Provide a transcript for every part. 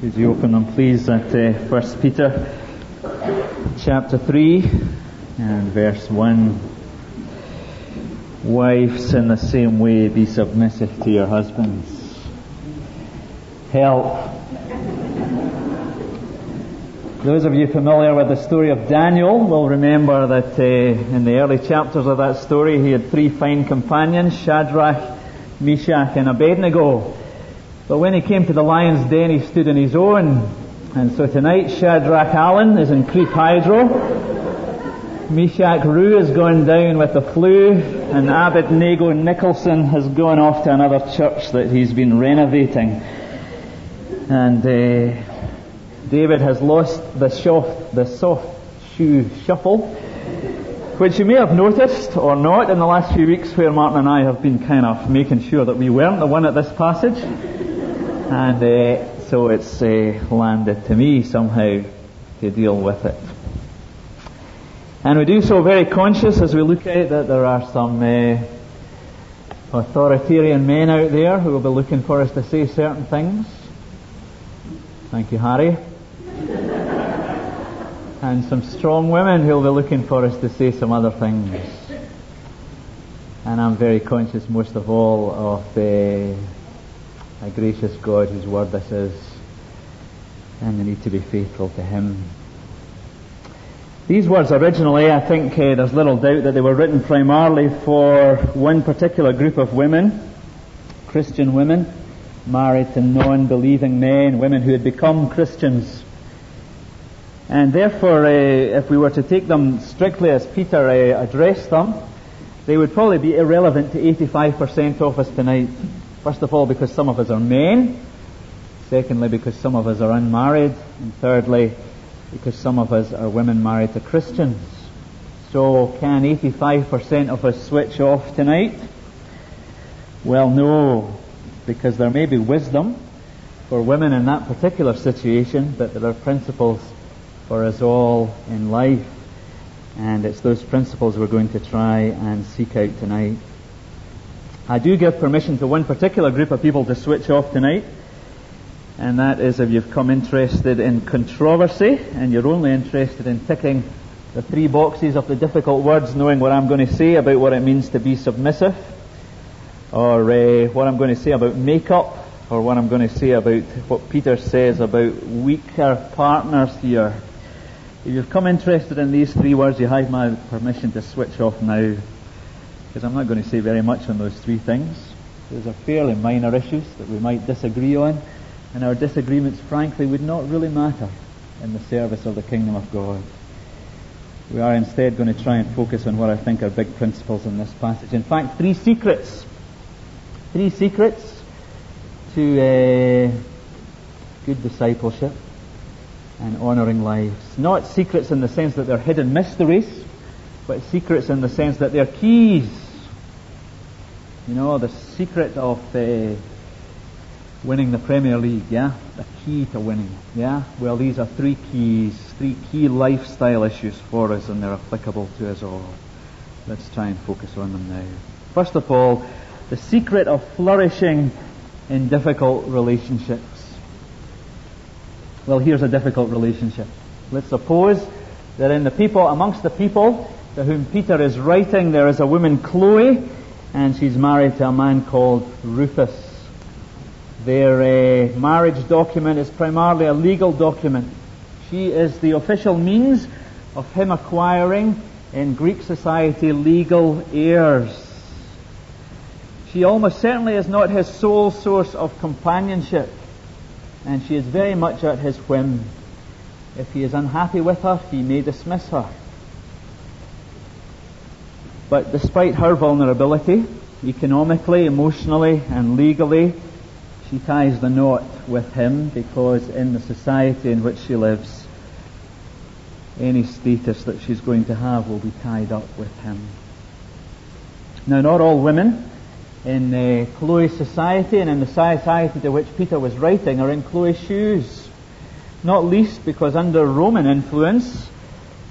Would you open them please at 1Peter chapter 3 and verse 1. Wives, in the same way, be submissive to your husbands. Help. Those of you familiar with the story of Daniel will remember that in the early chapters of that story he had three fine companions, Shadrach, Meshach and Abednego. But when he came to the lion's den he stood on his own. And so tonight Shadrach Allen is in Creep Hydro, Meshach Rue has gone down with the flu, and Abednego Nicholson has gone off to another church that he's been renovating. And David has lost the soft shoe shuffle, which you may have noticed or not in the last few weeks, where Martin and I have been kind of making sure that we weren't the one at this passage. And so it's landed to me somehow to deal with it. And we do so very conscious as we look at it that there are some authoritarian men out there who will be looking for us to say certain things. Thank you, Harry. And some strong women who will be looking for us to say some other things. And I'm very conscious most of all of a gracious God whose word this is, and we need to be faithful to Him. These words originally, I think there's little doubt that they were written primarily for one particular group of women, Christian women, married to non-believing men, women who had become Christians. And therefore, if we were to take them strictly as Peter addressed them, they would probably be irrelevant to 85% of us tonight. First of all, because some of us are men. Secondly, because some of us are unmarried. And thirdly, because some of us are women married to Christians. So, can 85% of us switch off tonight? Well, no, because there may be wisdom for women in that particular situation, but there are principles for us all in life. And it's those principles we're going to try and seek out tonight. I do give permission to one particular group of people to switch off tonight, and that is if you've come interested in controversy and you're only interested in ticking the three boxes of the difficult words, knowing what I'm going to say about what it means to be submissive, or what I'm going to say about makeup, or what I'm going to say about what Peter says about weaker partners here. If you've come interested in these three words, you have my permission to switch off now, because I'm not going to say very much on those three things. Those are fairly minor issues that we might disagree on, and our disagreements, frankly, would not really matter in the service of the kingdom of God. We are instead going to try and focus on what I think are big principles in this passage. In fact, three secrets to good discipleship and honouring lives. Not secrets in the sense that they're hidden mysteries, but secrets in the sense that they're keys. You know, the secret of winning the Premier League, yeah? The key to winning, yeah? Well, these are three keys, three key lifestyle issues for us, and they're applicable to us all. Let's try and focus on them now. First of all, the secret of flourishing in difficult relationships. Well, here's a difficult relationship. Let's suppose that amongst the people to whom Peter is writing, there is a woman, Chloe, and she's married to a man called Rufus. Their marriage document is primarily a legal document. She is the official means of him acquiring, in Greek society, legal heirs. She almost certainly is not his sole source of companionship, and she is very much at his whim. If he is unhappy with her, he may dismiss her. But despite her vulnerability, economically, emotionally, and legally, she ties the knot with him, because in the society in which she lives, any status that she's going to have will be tied up with him. Now, not all women in Chloe's society and in the society to which Peter was writing are in Chloe's shoes. Not least because under Roman influence,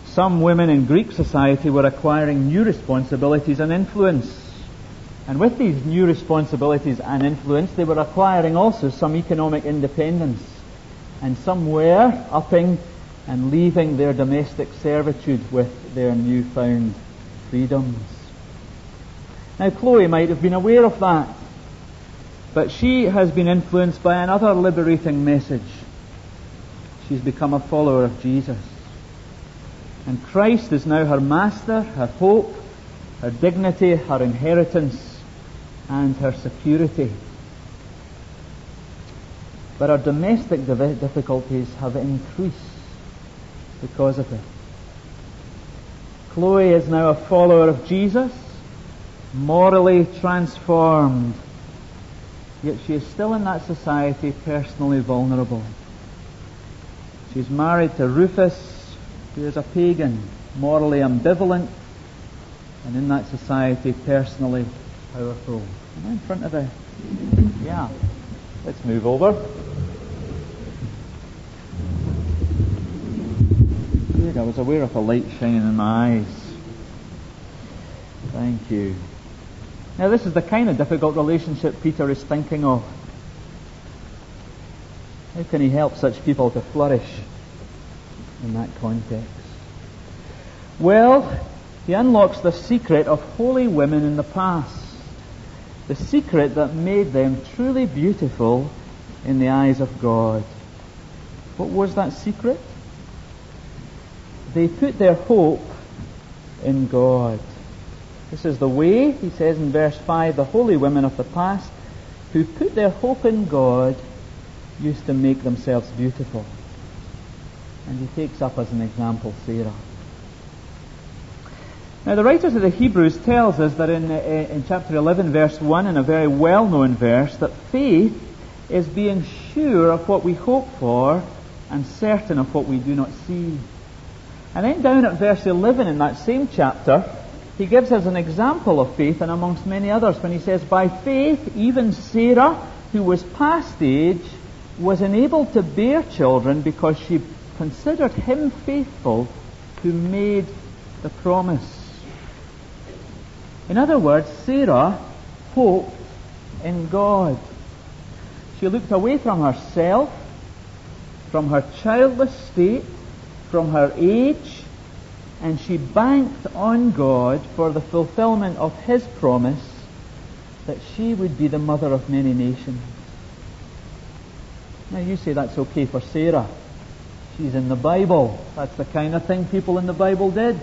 some women in Greek society were acquiring new responsibilities and influence. And with these new responsibilities and influence, they were acquiring also some economic independence. and some were upping and leaving their domestic servitude with their newfound freedoms. Now, Chloe might have been aware of that, but she has been influenced by another liberating message. She's become a follower of Jesus. And Christ is now her master, her hope, her dignity, her inheritance, and her security. But her domestic difficulties have increased because of it. Chloe is now a follower of Jesus, morally transformed, yet she is still in that society personally vulnerable. She's married to Rufus, who is a pagan, morally ambivalent, and in that society personally powerful. Am I in front of the... Yeah. Let's move over. Good, I was aware of a light shining in my eyes. Thank you. Now this is the kind of difficult relationship Peter is thinking of. How can he help such people to flourish in that context? Well, he unlocks the secret of holy women in the past. The secret that made them truly beautiful in the eyes of God. What was that secret? They put their hope in God. This is the way, he says in verse 5, the holy women of the past who put their hope in God used to make themselves beautiful. And he takes up as an example Sarah. Now the writer to the Hebrews tells us that in chapter 11 verse 1, in a very well-known verse, that faith is being sure of what we hope for and certain of what we do not see. And then down at verse 11 in that same chapter, he gives us an example of faith, and amongst many others, when he says, by faith even Sarah, who was past age, was enabled to bear children because she considered him faithful who made the promise. In other words, Sarah hoped in God. She looked away from herself, from her childless state, from her age, and she banked on God for the fulfillment of his promise that she would be the mother of many nations. Now you say that's okay for Sarah. She's in the Bible. That's the kind of thing people in the Bible did.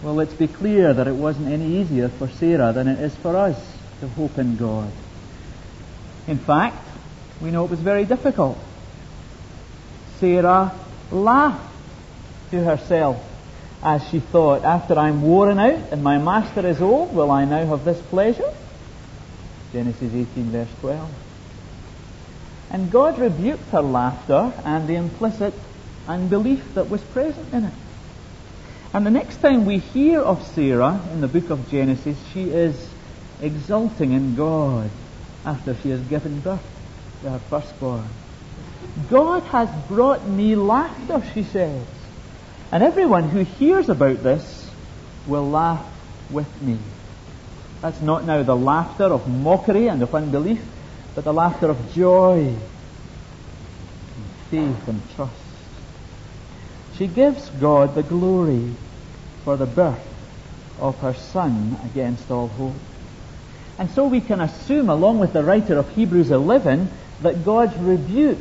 Well, let's be clear that it wasn't any easier for Sarah than it is for us to hope in God. In fact, we know it was very difficult. Sarah laughed to herself as she thought, after I'm worn out and my master is old, will I now have this pleasure? Genesis 18 verse 12. And God rebuked her laughter and the implicit unbelief that was present in it. And the next time we hear of Sarah in the book of Genesis, she is exulting in God after she has given birth to her firstborn. God has brought me laughter, she says. And everyone who hears about this will laugh with me. That's not now the laughter of mockery and of unbelief, but the laughter of joy and faith and trust. She gives God the glory for the birth of her son against all hope. And so we can assume, along with the writer of Hebrews 11, that God's rebuke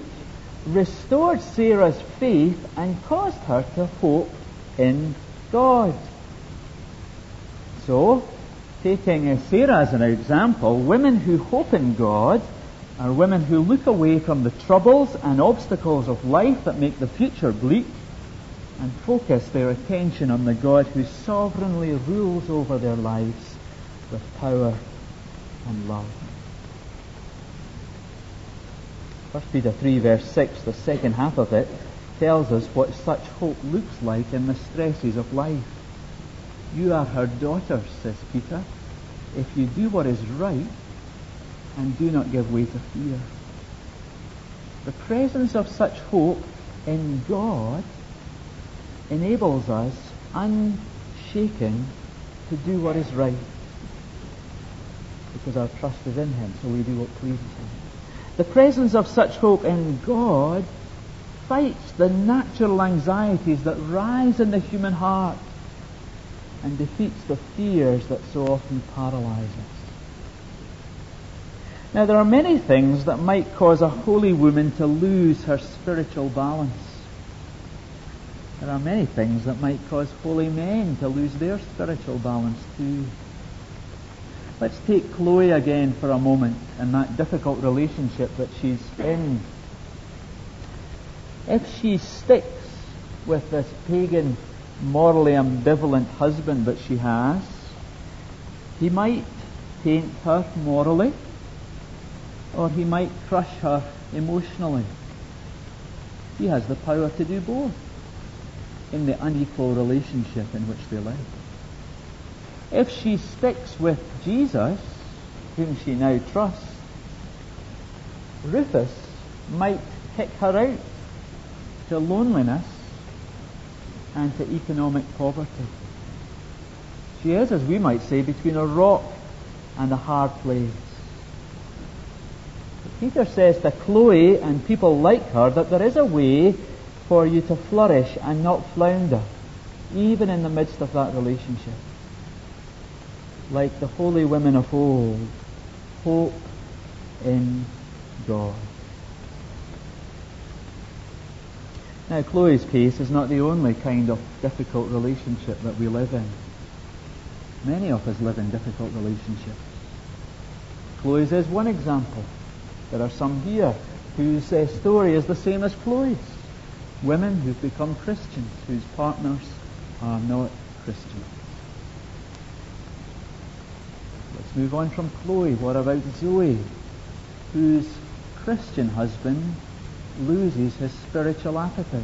restored Sarah's faith and caused her to hope in God. So, taking Sarah as an example, women who hope in God are women who look away from the troubles and obstacles of life that make the future bleak and focus their attention on the God who sovereignly rules over their lives with power and love. 1 Peter 3 verse 6, the second half of it, tells us what such hope looks like in the stresses of life. You are her daughters, says Peter, if you do what is right and do not give way to fear. The presence of such hope in God enables us, unshaken, to do what is right, because our trust is in him, so we do what pleases him. The presence of such hope in God fights the natural anxieties that rise in the human heart and defeats the fears that so often paralyze us. Now, there are many things that might cause a holy woman to lose her spiritual balance. There are many things that might cause holy men to lose their spiritual balance too. Let's take Chloe again for a moment and that difficult relationship that she's in. If she sticks with this pagan, morally ambivalent husband that she has, he might taint her morally, or he might crush her emotionally. He has the power to do both in the unequal relationship in which they live. If she sticks with Jesus, whom she now trusts, Rufus might kick her out to loneliness and to economic poverty. She is, as we might say, between a rock and a hard place. But Peter says to Chloe and people like her that there is a way for you to flourish and not flounder, even in the midst of that relationship. Like the holy women of old, hope in God. Now, Chloe's case is not the only kind of difficult relationship that we live in. Many of us live in difficult relationships. Chloe's is one example. There are some here whose story is the same as Chloe's. Women who've become Christians, whose partners are not Christians. Let's move on from Chloe. What about Zoe, whose Christian husband loses his spiritual appetite?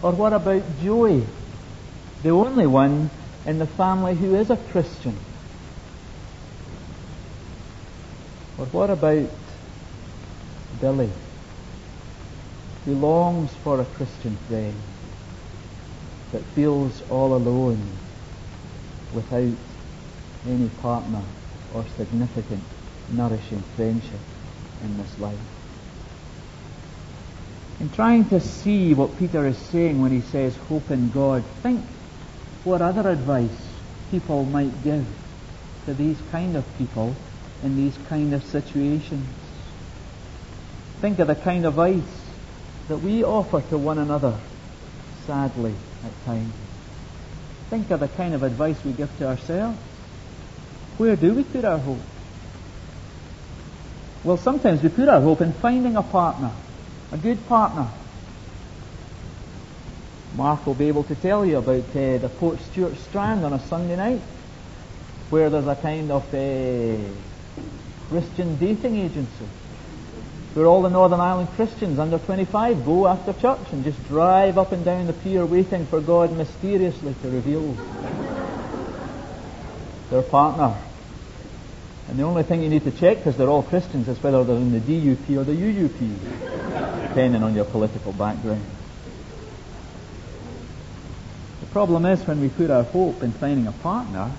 Or what about Joey, the only one in the family who is a Christian? Or what about Billy, who longs for a Christian friend but feels all alone without any partner or significant, nourishing friendship in this life? In trying to see what Peter is saying when he says hope in God, think what other advice people might give to these kind of people in these kind of situations. Think of the kind of advice that we offer to one another, sadly, at times. Think of the kind of advice we give to ourselves. Where do we put our hope? Well, sometimes we put our hope in finding a partner, a good partner. Mark will be able to tell you about the Port Stewart Strand on a Sunday night, where there's a kind of Christian dating agency, where all the Northern Ireland Christians under 25 go after church and just drive up and down the pier waiting for God mysteriously to reveal their partner. And the only thing you need to check, because they're all Christians, is whether they're in the DUP or the UUP, depending on your political background. The problem is when we put our hope in finding a partner,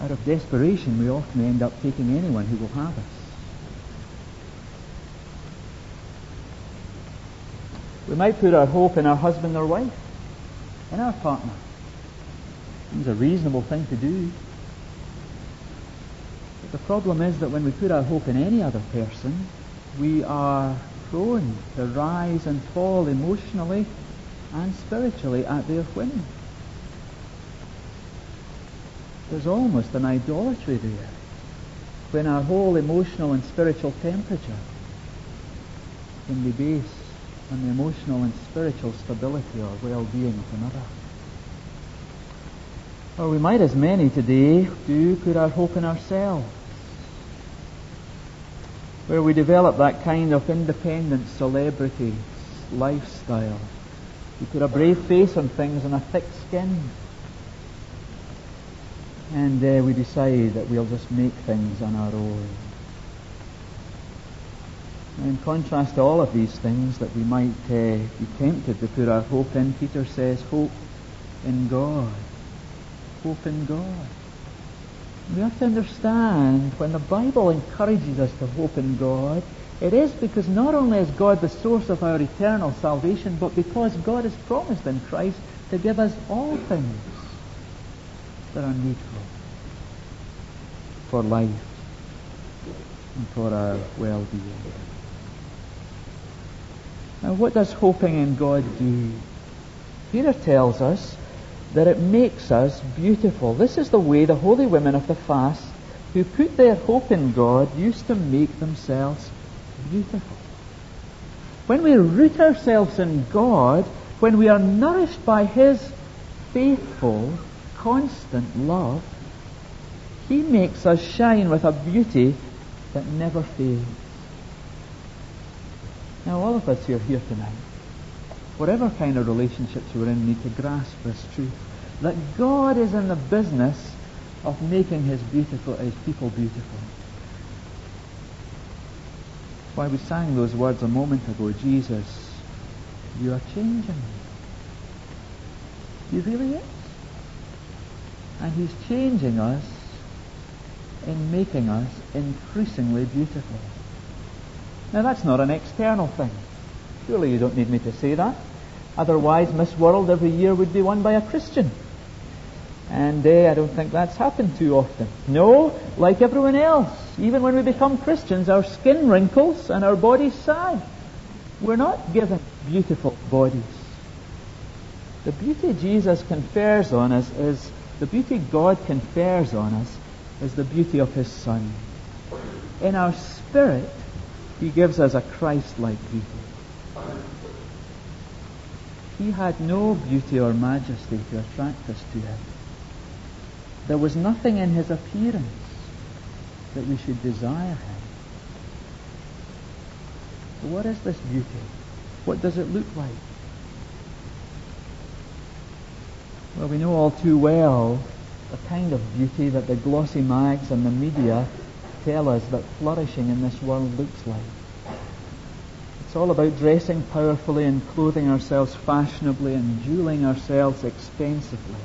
out of desperation we often end up taking anyone who will have us. We might put our hope in our husband or wife, in our partner. It's a reasonable thing to do. But the problem is that when we put our hope in any other person, we are prone to rise and fall emotionally and spiritually at their whim. There's almost an idolatry there, when our whole emotional and spiritual temperature can be based on the emotional and spiritual stability or well-being of another. Or we might, as many today do, put our hope in ourselves, where we develop that kind of independent celebrity lifestyle. We put a brave face on things and a thick skin, and we decide that we'll just make things on our own. Now, in contrast to all of these things that we might be tempted to put our hope in, Peter says, hope in God. Hope in God. We have to understand when the Bible encourages us to hope in God, it is because not only is God the source of our eternal salvation, but because God has promised in Christ to give us all things that are needful for life and for our well-being. Now, what does hoping in God do? Peter tells us that it makes us beautiful. This is the way the holy women of the fast, who put their hope in God, used to make themselves beautiful. When we root ourselves in God, when we are nourished by His faithful, constant love, He makes us shine with a beauty that never fades. Now, all of us who are here tonight, whatever kind of relationships we're in, need to grasp this truth, that God is in the business of making His people beautiful. That's why we sang those words a moment ago, Jesus, you are changing me. He really is. And He's changing us in making us increasingly beautiful. Now, that's not an external thing. Surely you don't need me to say that. Otherwise, Miss World every year would be won by a Christian. And I don't think that's happened too often. No, like everyone else, even when we become Christians, our skin wrinkles and our bodies sag. We're not given beautiful bodies. The beauty Jesus confers on us is, the beauty God confers on us is the beauty of His Son. In our spirit, He gives us a Christ-like beauty. He had no beauty or majesty to attract us to Him. There was nothing in His appearance that we should desire Him. So what is this beauty? What does it look like? Well, we know all too well the kind of beauty that the glossy mags and the media tell us that flourishing in this world looks like. It's all about dressing powerfully and clothing ourselves fashionably and jewelling ourselves expensively.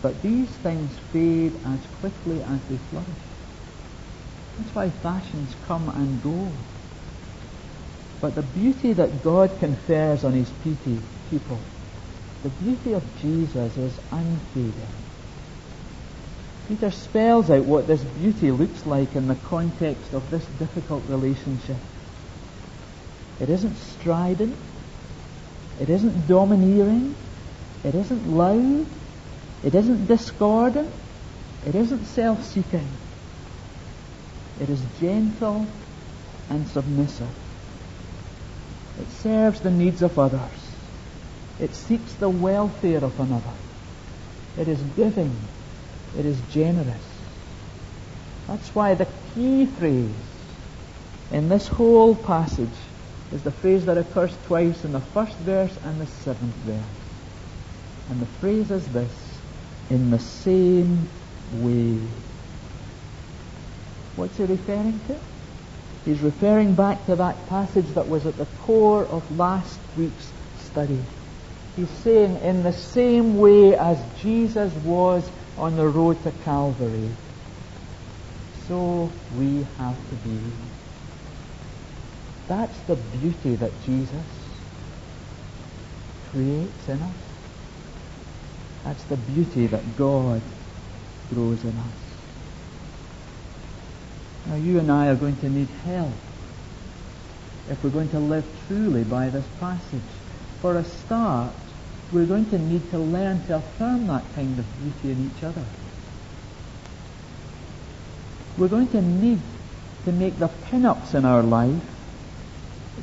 But these things fade as quickly as they flourish. That's why fashions come and go. But the beauty that God confers on His people, the beauty of Jesus, is unfading. Peter spells out what this beauty looks like in the context of this difficult relationship. It isn't strident. It isn't domineering. It isn't loud. It isn't discordant. It isn't self-seeking. It is gentle and submissive. It serves the needs of others. It seeks the welfare of another. It is giving. It is generous. That's why the key phrase in this whole passage is the phrase that occurs twice in the first verse and the seventh verse. And the phrase is this: in the same way. What's he referring to? He's referring back to that passage that was at the core of last week's study. He's saying, in the same way as Jesus was on the road to Calvary, so we have to be. That's the beauty that Jesus creates in us. That's the beauty that God grows in us. Now, you and I are going to need help if we're going to live truly by this passage. For a start, we're going to need to learn to affirm that kind of beauty in each other. We're going to need to make the pin-ups in our life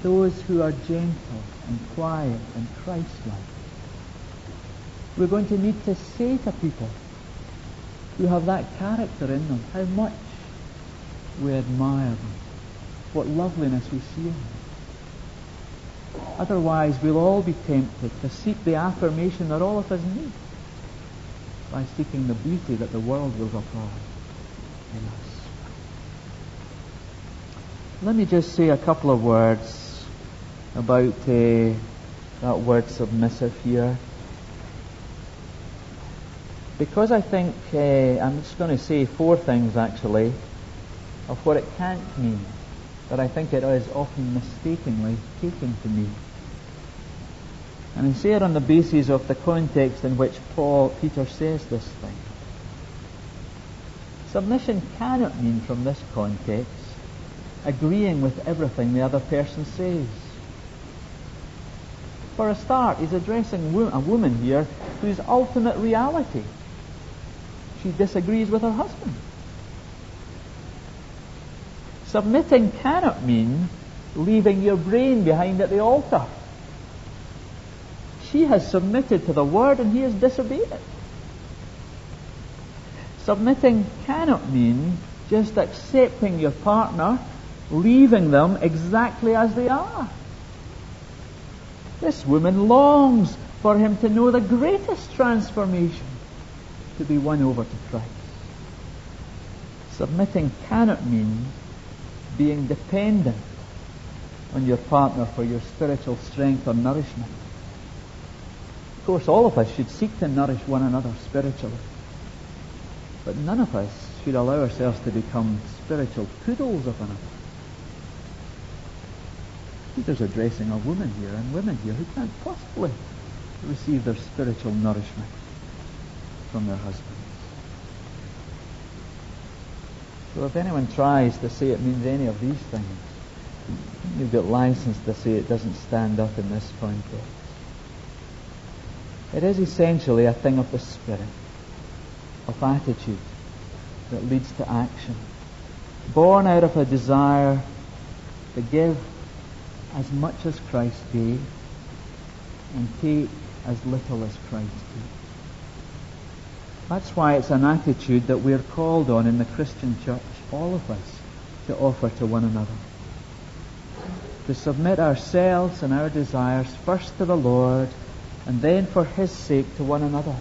those who are gentle and quiet and Christ-like. We're going to need to say to people who have that character in them how much we admire them, what loveliness we see in them. Otherwise, we'll all be tempted to seek the affirmation that all of us need by seeking the beauty that the world will apply in us. Let me just say a couple of words about that word submissive here. Because I think, I'm just going to say 4 things actually, of what it can't mean, that I think it is often mistakenly taken to mean. And I say it on the basis of the context in which Peter says this thing. Submission cannot mean, from this context, agreeing with everything the other person says. For a start, he's addressing a woman here whose ultimate reality, she disagrees with her husband. Submitting cannot mean leaving your brain behind at the altar. She has submitted to the word and he has disobeyed it. Submitting cannot mean just accepting your partner, leaving them exactly as they are. This woman longs for him to know the greatest transformation, to be won over to Christ. Submitting cannot mean being dependent on your partner for your spiritual strength or nourishment. Of course, all of us should seek to nourish one another spiritually. But none of us should allow ourselves to become spiritual poodles of another. Peter's addressing a woman here, and women here who can't possibly receive their spiritual nourishment from their husbands. So if anyone tries to say it means any of these things, you've got license to say it doesn't stand up in this context. It is essentially a thing of the Spirit, of attitude that leads to action, born out of a desire to give as much as Christ gave and take as little as Christ did. That's why it's an attitude that we're called on in the Christian church, all of us, to offer to one another. To submit ourselves and our desires first to the Lord and then for His sake to one another.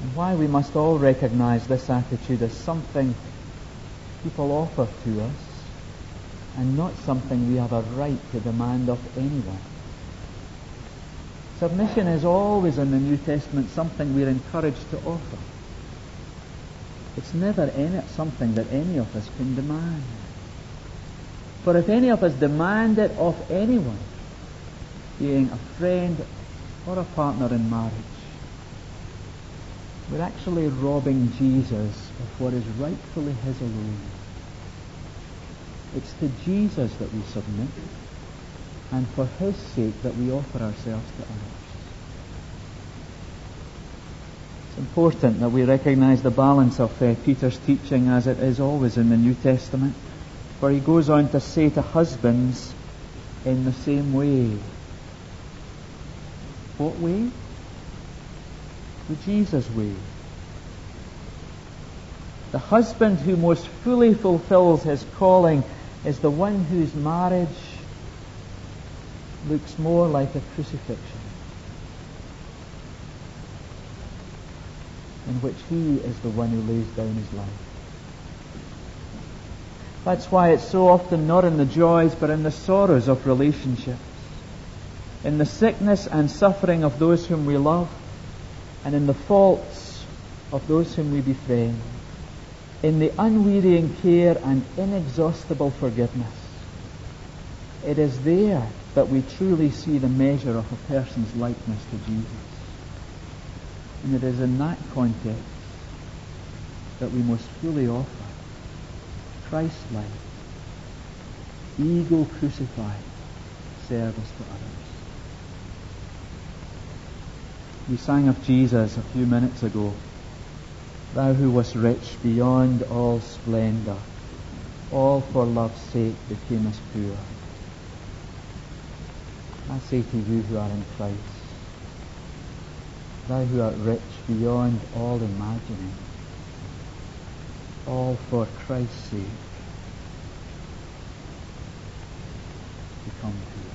And why we must all recognize this attitude as something people offer to us and not something we have a right to demand of anyone. Submission is always in the New Testament something we're encouraged to offer. It's never something that any of us can demand. For if any of us demand it of anyone, being a friend or a partner in marriage, we're actually robbing Jesus of what is rightfully His alone. It's to Jesus that we submit, and for His sake that we offer ourselves to others. It's important that we recognize the balance of Peter's teaching, as it is always in the New Testament, for he goes on to say to husbands in the same way. What way? The Jesus way. The husband who most fully fulfills his calling is the one whose marriage looks more like a crucifixion, in which he is the one who lays down his life. That's why it's so often not in the joys but in the sorrows of relationships, in the sickness and suffering of those whom we love, and in the faults of those whom we befriend, in the unwearying care and inexhaustible forgiveness. It is there that we truly see the measure of a person's likeness to Jesus. And it is in that context that we most fully offer Christ-like, ego-crucified service to others. We sang of Jesus a few minutes ago. Thou who wast rich beyond all splendour, all for love's sake becamest poor. I say to you who are in Christ, thou who art rich beyond all imagining, all for Christ's sake become poor.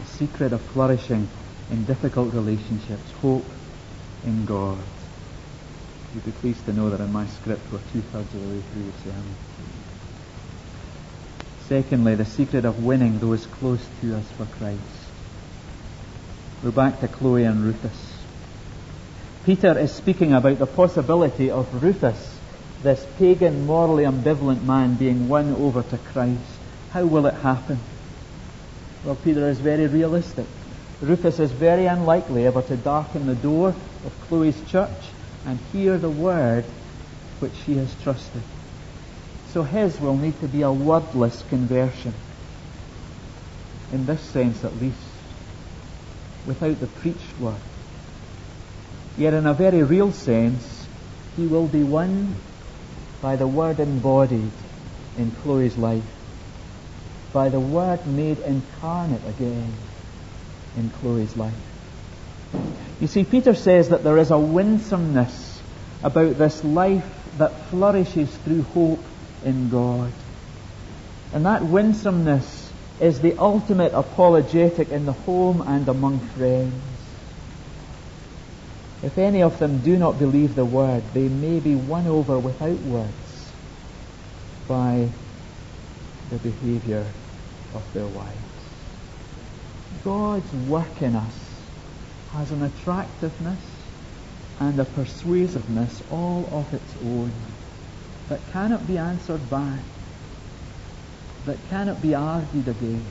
The secret of flourishing in difficult relationships, hope in God. You'd be pleased to know that in my script we're 2/3 of the way through the sermon. Secondly, the secret of winning those close to us for Christ. We're back to Chloe and Rufus. Peter is speaking about the possibility of Rufus, this pagan, morally ambivalent man, being won over to Christ. How will it happen? Well, Peter is very realistic. Rufus is very unlikely ever to darken the door of Chloe's church and hear the word which she has trusted. So his will need to be a wordless conversion. In this sense at least, without the preached word. Yet in a very real sense, he will be won by the word embodied in Chloe's life, by the word made incarnate again in Chloe's life. You see, Peter says that there is a winsomeness about this life that flourishes through hope in God. And that winsomeness is the ultimate apologetic in the home and among friends. If any of them do not believe the word, they may be won over without words by the behavior of their wives. God's work in us has an attractiveness and a persuasiveness all of its own that cannot be answered back, that cannot be argued against,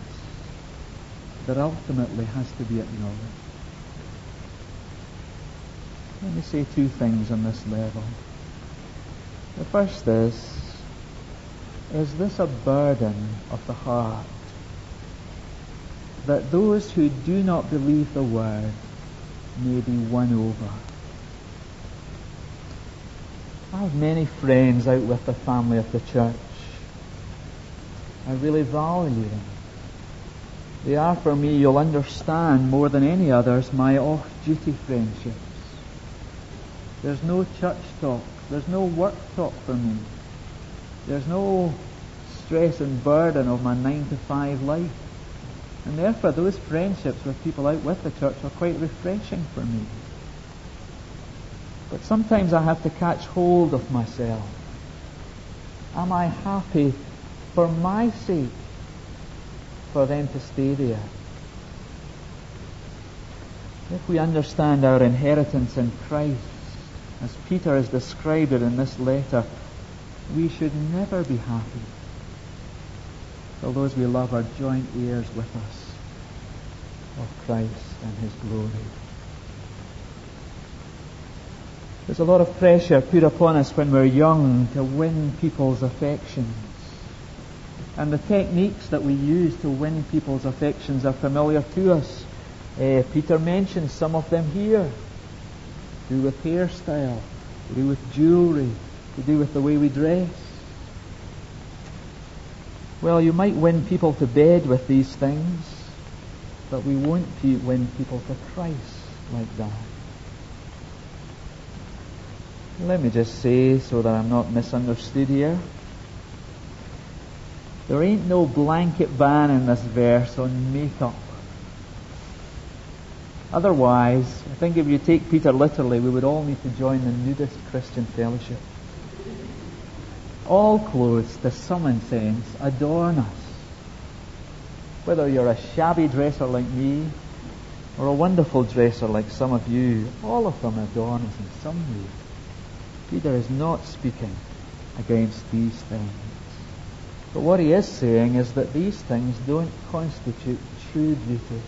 that ultimately has to be acknowledged. Let me say two things on this level. The first is this a burden of the heart? That those who do not believe the word may be won over. I have many friends out with the family of the church. I really value them. They are for me, you'll understand, more than any others, my off-duty friendships. There's no church talk. There's no work talk for me. There's no stress and burden of my 9-to-5 life. And therefore those friendships with people out with the church are quite refreshing for me. But sometimes I have to catch hold of myself. Am I happy for my sake for them to stay there? If we understand our inheritance in Christ, as Peter has described it in this letter, we should never be happy till those we love are joint heirs with us of Christ and His glory. There's a lot of pressure put upon us when we're young to win people's affections. And the techniques that we use to win people's affections are familiar to us. Peter mentions some of them here. To do with hairstyle, to do with jewelry, to do with the way we dress. Well, you might win people to bed with these things, but we won't win people to Christ like that. Let me just say, so that I'm not misunderstood here, there ain't no blanket ban in this verse on makeup. Otherwise, I think if you take Peter literally, we would all need to join the nudist Christian fellowship. All clothes, to some sense, adorn us. Whether you're a shabby dresser like me, or a wonderful dresser like some of you, all of them adorn us in some way. Peter is not speaking against these things. But what he is saying is that these things don't constitute true beauty,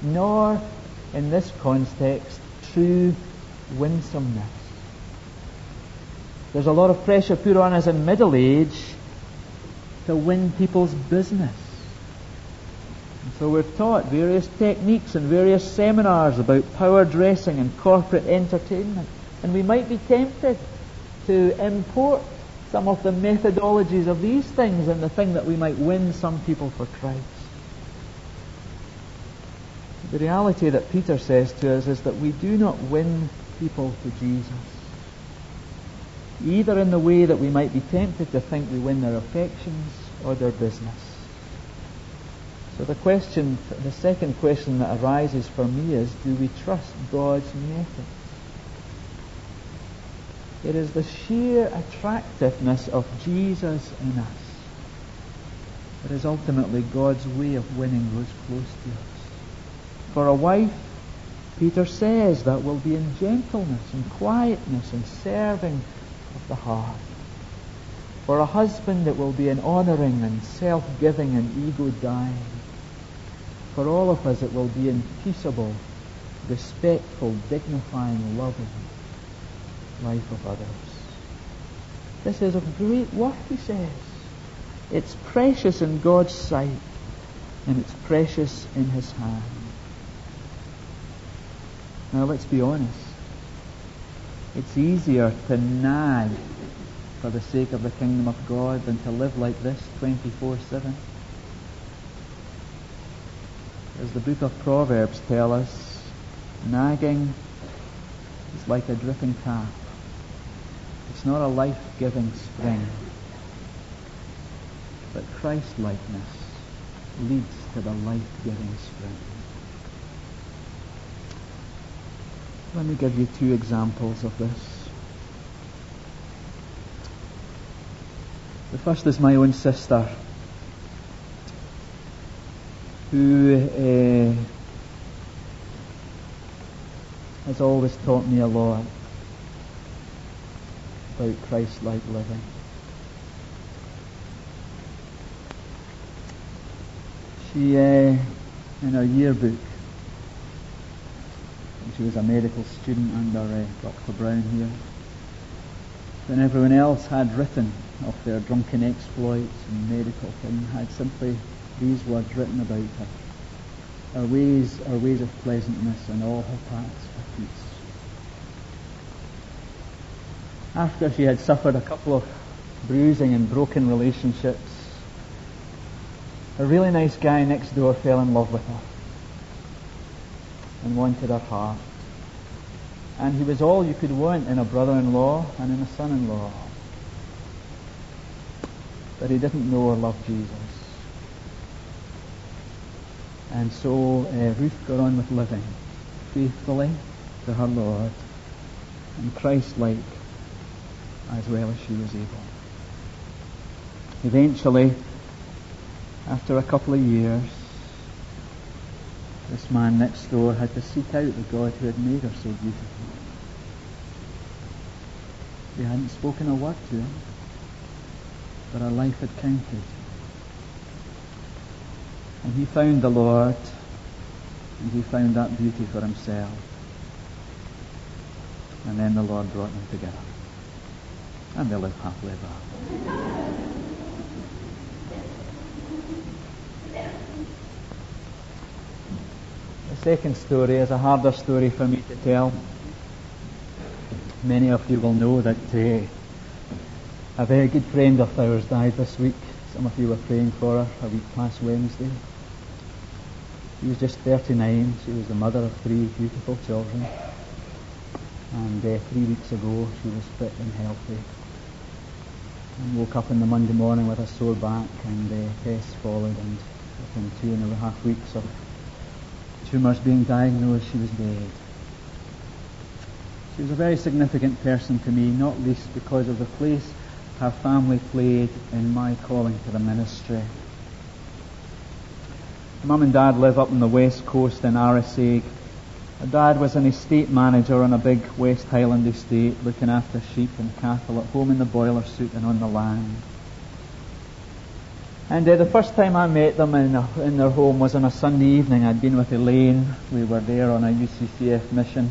nor, in this context, true winsomeness. There's a lot of pressure put on us in middle age to win people's business. And so we're taught various techniques and various seminars about power dressing and corporate entertainment. And we might be tempted to import some of the methodologies of these things in the thing that we might win some people for Christ. The reality that Peter says to us is that we do not win people to Jesus, either in the way that we might be tempted to think we win their affections or their business. So the second question that arises for me is, do we trust God's methods? It is the sheer attractiveness of Jesus in us that is ultimately God's way of winning those close to us. For a wife, Peter says that will be in gentleness and quietness and serving of the heart. For a husband, it will be in honouring and self-giving and ego-dying. For all of us, it will be in peaceable, respectful, dignifying, loving life of others. This is of great worth, he says. It's precious in God's sight, and it's precious in his hand. Now let's be honest. It's easier to nag for the sake of the kingdom of God than to live like this 24/7. As the book of Proverbs tell us, nagging is like a dripping tap. It's not a life-giving spring. But Christ-likeness leads to the life-giving spring. Let me give you two examples of this. The first is my own sister, who has always taught me a lot about Christ-like living. She, in her yearbook, she was a medical student under Dr. Brown here, when everyone else had written of their drunken exploits and medical thing, had simply these words written about her. Her ways of pleasantness, and all her paths for peace. After she had suffered a couple of bruising and broken relationships, a really nice guy next door fell in love with her and wanted her heart. And he was all you could want in a brother-in-law and in a son-in-law. But he didn't know or love Jesus. And so Ruth got on with living faithfully to her Lord and Christ-like as well as she was able. Eventually, after a couple of years, this man next door had to seek out the God who had made her so beautiful. They hadn't spoken a word to him, but her life had counted. And he found the Lord, and he found that beauty for himself. And then the Lord brought them together. And they lived happily ever after. The second story is a harder story for me to tell. Many of you will know that a very good friend of ours died this week. Some of you were praying for her a week past Wednesday. She was just 39. She was the mother of 3 beautiful children. And 3 weeks ago she was fit and healthy. And woke up in the Monday morning with a sore back, and tests followed, and within 2.5 weeks of tumours being diagnosed, she was dead. She was a very significant person to me, not least because of the place her family played in my calling to the ministry. Mum and Dad live up on the west coast in Arisaig. Her dad was an estate manager on a big West Highland estate, looking after sheep and cattle at home in the boiler suit and on the land. And the first time I met them in their home was on a Sunday evening. I'd been with Elaine. We were there on a UCCF mission.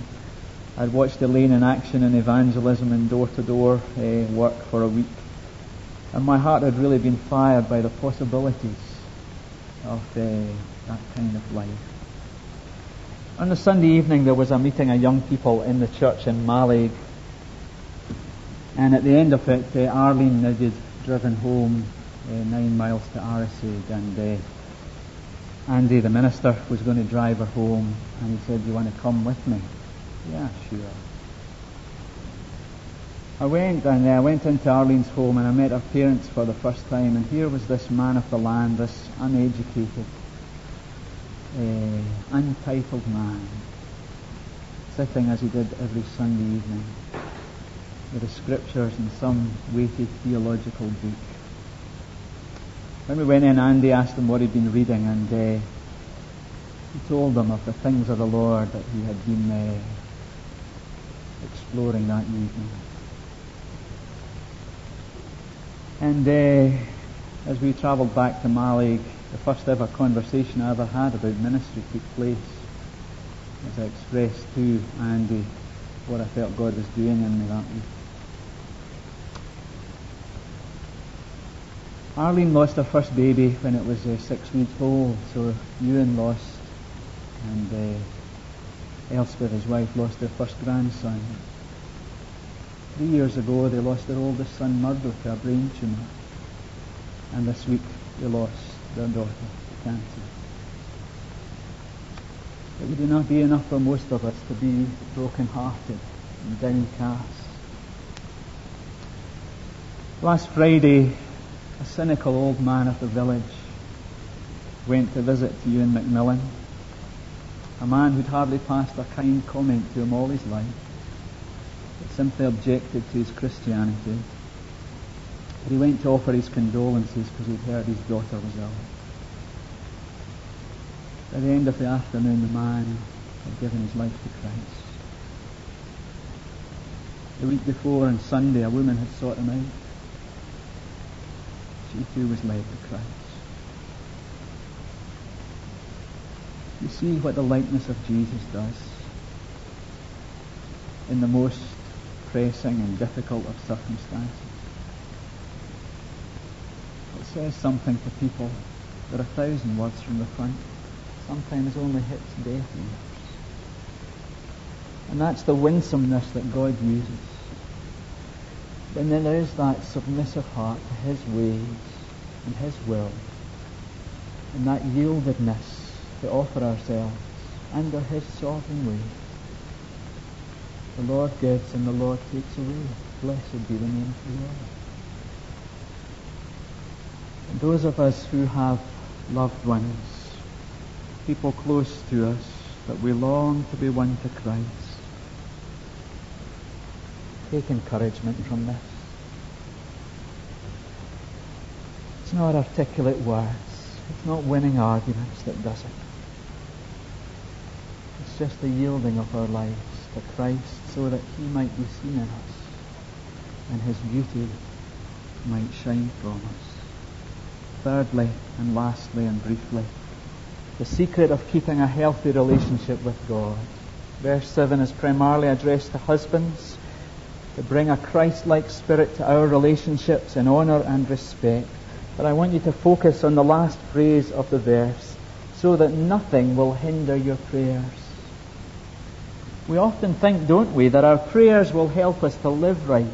I'd watched Elaine in action in evangelism and door-to-door work for a week. And my heart had really been fired by the possibilities of that kind of life. On the Sunday evening there was a meeting of young people in the church in Mallaig. And at the end of it, Arlene had driven home 9 miles to Arisaig, and Andy, the minister, was going to drive her home, and he said, "Do you want to come with me?" "Yeah, sure." I went into Arlene's home, and I met her parents for the first time, and here was this man of the land, this uneducated, untitled man, sitting as he did every Sunday evening with the scriptures and some weighty theological book. When we went in, Andy asked him what he'd been reading, and He told them of the things of the Lord that he had been exploring that evening. And as we travelled back to Malig, the first ever conversation I ever had about ministry took place as I expressed to Andy what I felt God was doing in me that week. Arlene lost her first baby when it was 6 weeks old, so Ewan lost, and Elspeth, his wife, lost their first grandson. 3 years ago, they lost their oldest son, Murdo, to a brain tumour. And this week, they lost their daughter to cancer. It would not be enough for most of us to be broken-hearted and downcast. Last Friday, a cynical old man of the village went to visit Ewan Macmillan, a man who'd hardly passed a kind comment to him all his life, but simply objected to his Christianity. But he went to offer his condolences because he'd heard his daughter was ill. By the end of the afternoon, the man had given his life to Christ. The week before, on Sunday, a woman had sought him out. She too was led to Christ. You see what the likeness of Jesus does in the most pressing and difficult of circumstances. It says something to people that 1,000 words from the front sometimes only hits deaf ears. And that's the winsomeness that God uses. When there is that submissive heart to His ways and His will, and that yieldedness to offer ourselves under His sovereign way. The Lord gives and the Lord takes away. Blessed be the name of the Lord. And those of us who have loved ones, people close to us, that we long to be won to Christ, take encouragement from this. It's not articulate words. It's not winning arguments that does it. It's just the yielding of our lives to Christ so that He might be seen in us and His beauty might shine from us. Thirdly and lastly and briefly, the secret of keeping a healthy relationship with God. Verse 7 is primarily addressed to husbands, to bring a Christ-like spirit to our relationships in honour and respect. But I want you to focus on the last phrase of the verse, so that nothing will hinder your prayers. We often think, don't we, that our prayers will help us to live right.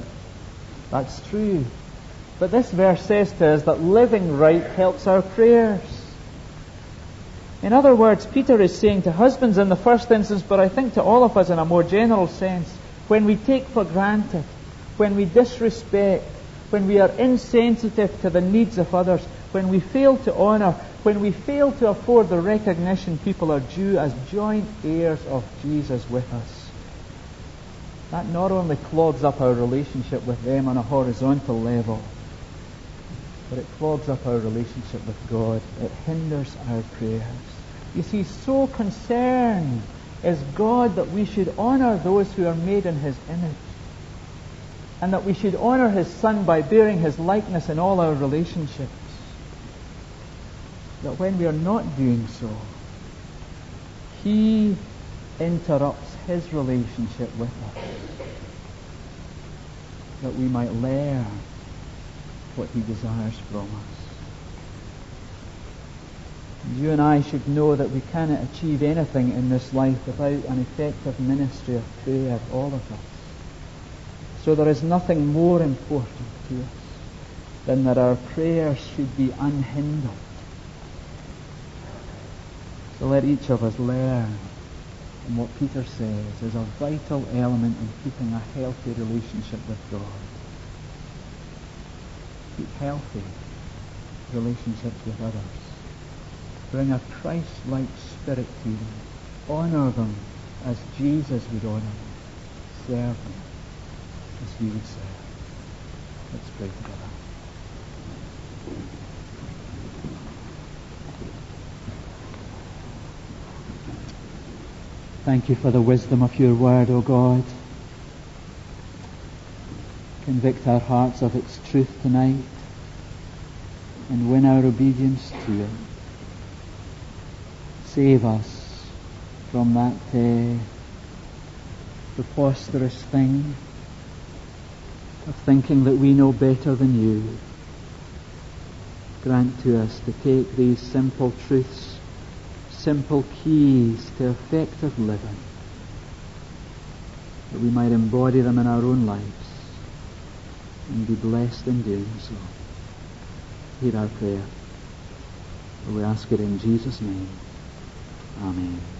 That's true. But this verse says to us that living right helps our prayers. In other words, Peter is saying to husbands in the first instance, but I think to all of us in a more general sense, when we take for granted, when we disrespect, when we are insensitive to the needs of others, when we fail to honour, when we fail to afford the recognition people are due as joint heirs of Jesus with us, that not only clogs up our relationship with them on a horizontal level, but it clogs up our relationship with God. It hinders our prayers. You see, so concerned is God that we should honour those who are made in His image, and that we should honour His Son by bearing His likeness in all our relationships. That when we are not doing so, He interrupts His relationship with us, that we might learn what He desires from us. And you and I should know that we cannot achieve anything in this life without an effective ministry of prayer, all of us. So there is nothing more important to us than that our prayers should be unhindered. So let each of us learn from what Peter says is a vital element in keeping a healthy relationship with God. Keep healthy relationships with others. Bring a Christ-like spirit to them. Honour them as Jesus would honour them. Serve them as He would serve. Let's pray together. Thank you for the wisdom of your word, O God. Convict our hearts of its truth tonight and win our obedience to it. Save us from that preposterous thing of thinking that we know better than you. Grant to us to take these simple truths, simple keys to effective living, that we might embody them in our own lives and be blessed in doing so. Hear our prayer. We ask it in Jesus' name. Amen.